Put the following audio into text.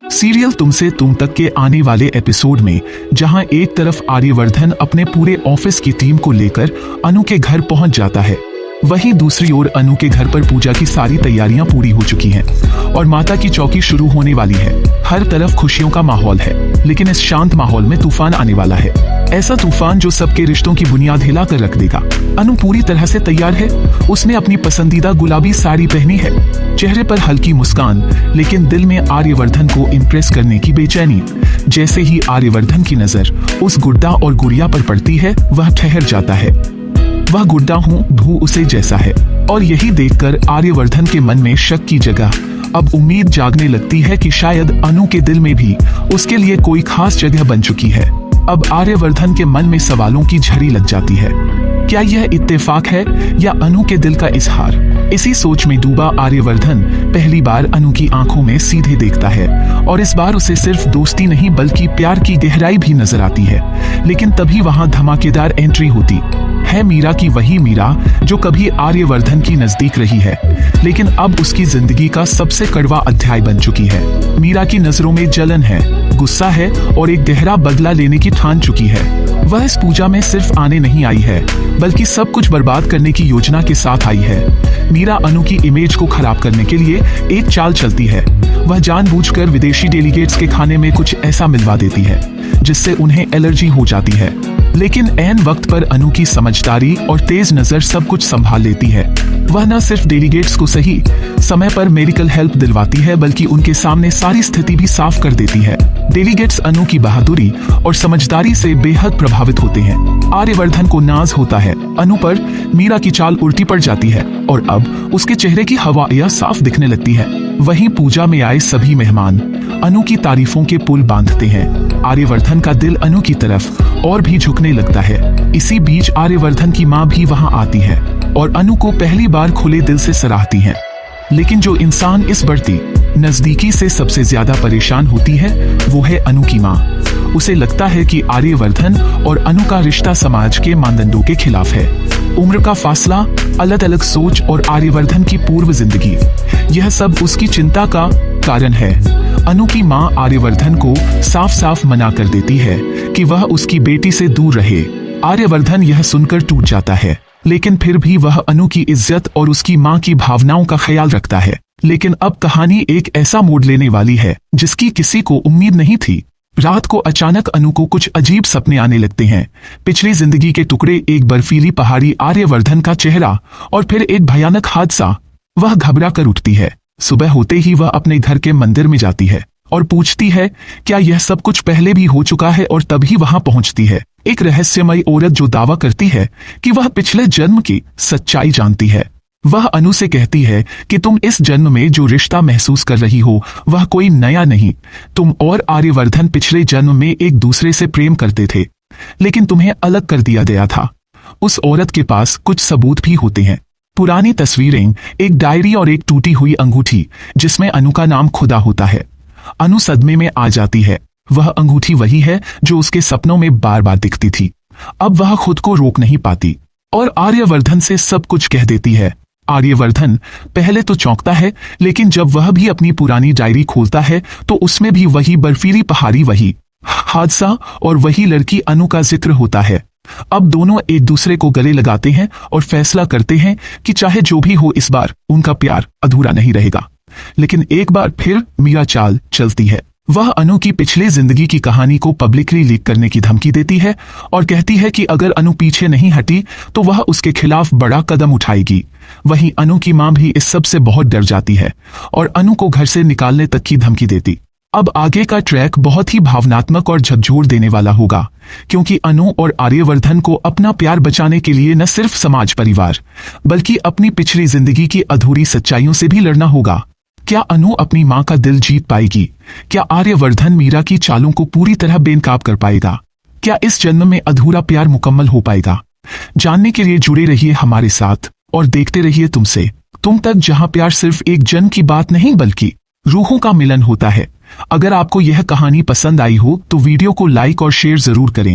Serial तुमसे तुम तक के आने वाले एपिसोड में जहां एक तरफ आर्यवर्धन अपने पूरे ऑफिस की टीम को लेकर अनु के घर पहुंच जाता है, वहीं दूसरी ओर अनु के घर पर पूजा की सारी तैयारियां पूरी हो चुकी हैं और माता की चौकी शुरू होने वाली है। हर तरफ खुशियों का माहौल है, लेकिन इस शांत माहौल में तूफान आने वाला है। ऐसा तूफान जो सबके रिश्तों की बुनियाद हिला कर रख देगा। अनु पूरी तरह से तैयार है। उसने अपनी पसंदीदा गुलाबी साड़ी पहनी है, चेहरे पर हल्की मुस्कान, लेकिन दिल में आर्यवर्धन को इम्प्रेस करने की बेचैनी। जैसे ही आर्यवर्धन की नजर उस गुड्डा और गुड़िया पर पड़ती है, वह ठहर जाता है। वह गुड्डा हूँ भू उसे जैसा है, और यही देखकर आर्यवर्धन के मन में शक की जगह अब उम्मीद जागने लगती है कि शायद अनु के दिल में भी उसके लिए कोई खास जगह बन चुकी है। अब आर्यवर्धन के मन में सवालों की झड़ी लग जाती है। क्या यह इत्तेफाक है या अनु के दिल का इजहार? इसी सोच में डूबा आर्यवर्धन पहली बार अनु की आंखों में सीधे देखता है, और इस बार उसे सिर्फ दोस्ती नहीं बल्कि प्यार की गहराई भी नजर आती है। लेकिन तभी वहां धमाकेदार एंट्री होती है मीरा की, वही मीरा जो कभी आर्यवर्धन की नजदीक रही है, लेकिन अब उसकी जिंदगी का सबसे कड़वा अध्याय बन चुकी है। मीरा की नजरों में जलन है, गुस्सा है और एक गहरा बदला लेने की ठान चुकी है। वह इस पूजा में सिर्फ आने नहीं आई है, बल्कि सब कुछ बर्बाद करने की योजना के साथ आई है। मीरा अनु की इमेज को खराब करने के लिए एक चाल चलती है। वह जानबूझकर विदेशी डेलीगेट्स के खाने में कुछ ऐसा मिलवा देती है जिससे उन्हें एलर्जी हो जाती है। लेकिन ऐन वक्त पर अनु की समझदारी और तेज नजर सब कुछ संभाल लेती है। वह न सिर्फ डेलीगेट्स को सही समय पर मेडिकल हेल्प दिलवाती है, बल्कि उनके सामने सारी स्थिति भी साफ कर देती है। डेलीगेट्स अनु की बहादुरी और समझदारी से बेहद प्रभावित होते हैं। आर्यवर्धन को नाज होता है अनु पर। मीरा की चाल उल्टी पड़ जाती है और अब उसके चेहरे की हवाइयां साफ दिखने लगती है। वहीं पूजा में आए सभी मेहमान अनु की तारीफों के पुल बांधते हैं। आर्यवर्धन का दिल अनु की तरफ और भी झुकने लगता है। इसी बीच आर्यवर्धन की माँ भी वहां आती है और अनु को पहली बार खुले दिल से सराहती है। लेकिन जो इंसान इस बढ़ती नजदीकी से सबसे ज्यादा परेशान होती है, वो है अनु की माँ। उसे लगता है कि आर्यवर्धन और अनु का रिश्ता समाज के मानदंडों के खिलाफ है। उम्र का फासला, अलग अलग सोच और आर्यवर्धन की पूर्व जिंदगी, यह सब उसकी चिंता का कारण है। अनु की माँ आर्यवर्धन को साफ साफ मना कर देती है कि वह उसकी बेटी से दूर रहे। आर्यवर्धन यह सुनकर टूट जाता है, लेकिन फिर भी वह अनु की इज्जत और उसकी माँ की भावनाओं का ख्याल रखता है। लेकिन अब कहानी एक ऐसा मोड़ लेने वाली है जिसकी किसी को उम्मीद नहीं थी। रात को अचानक अनु को कुछ अजीब सपने आने लगते हैं। पिछली जिंदगी के टुकड़े, एक बर्फीली पहाड़ी, आर्यवर्धन का चेहरा और फिर एक भयानक हादसा। वह घबरा कर उठती है। सुबह होते ही वह अपने घर के मंदिर में जाती है और पूछती है क्या यह सब कुछ पहले भी हो चुका है, और तभी वहां पहुंचती है एक रहस्यमयी औरत जो दावा करती है कि वह पिछले जन्म की सच्चाई जानती है। वह अनु से कहती है कि तुम इस जन्म में जो रिश्ता महसूस कर रही हो वह कोई नया नहीं। तुम और आर्यवर्धन पिछले जन्म में एक दूसरे से प्रेम करते थे, लेकिन तुम्हें अलग कर दिया गया था। उस औरत के पास कुछ सबूत भी होते हैं, पुरानी तस्वीरें, एक डायरी और एक टूटी हुई अंगूठी जिसमें अनु का नाम खुदा होता है। अनु सदमे में आ जाती है। वह अंगूठी वही है जो उसके सपनों में बार बार दिखती थी। अब वह खुद को रोक नहीं पाती और आर्यवर्धन से सब कुछ कह देती है। आर्यवर्धन पहले तो चौंकता है, लेकिन जब वह भी अपनी पुरानी डायरी खोलता है तो उसमें भी वही बर्फीली पहाड़ी, वही हादसा और वही लड़की अनु का जिक्र होता है। अब दोनों एक दूसरे को गले लगाते हैं और फैसला करते हैं कि चाहे जो भी हो, इस बार उनका प्यार अधूरा नहीं रहेगा। लेकिन एक बार फिर मीरा चाल चलती है। वह अनु की पिछली जिंदगी की कहानी को पब्लिकली लीक करने की धमकी देती है और कहती है कि अगर अनु पीछे नहीं हटी तो वह उसके खिलाफ बड़ा कदम उठाएगी। वहीं अनु की मां भी इस सब से बहुत डर जाती है और अनु को घर से निकालने तक की धमकी देती। अब आगे का ट्रैक बहुत ही भावनात्मक और झकझोर देने वाला होगा, क्योंकि अनु और आर्यवर्धन को अपना प्यार बचाने के लिए न सिर्फ समाज, परिवार, बल्कि अपनी पिछली जिंदगी की अधूरी सच्चाइयों से भी लड़ना होगा। क्या अनु अपनी मां का दिल जीत पाएगी? क्या आर्यवर्धन मीरा की चालों को पूरी तरह बेनकाब कर पाएगा? क्या इस जन्म में अधूरा प्यार मुकम्मल हो पाएगा? जानने के लिए जुड़े रहिए हमारे साथ और देखते रहिए तुमसे तुम तक, जहां प्यार सिर्फ एक जन्म की बात नहीं बल्कि रूहों का मिलन होता है। अगर आपको यह कहानी पसंद आई हो तो वीडियो को लाइक और शेयर जरूर करें।